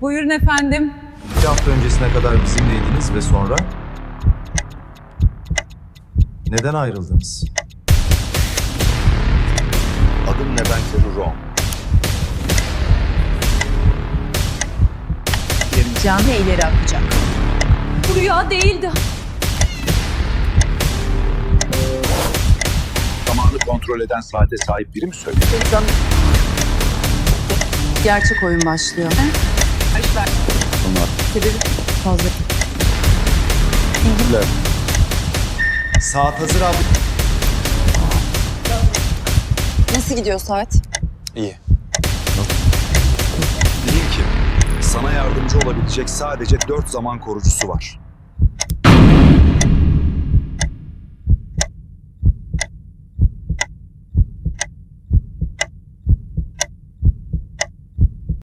Buyurun efendim. 2 hafta öncesine kadar bizimleydiniz ve sonra? Neden ayrıldınız? Adım Levent Ferruron. Canı ileri akacak. Bu rüya değildi. Zamanı kontrol eden saate sahip biri mi söyledi? Gerçek oyun başlıyor. Bunlar Fazla. bilgiler. Saat hazır abi. Nasıl gidiyor saat? İyi. Bilin ki sana yardımcı olabilecek sadece 4 zaman korucusu var.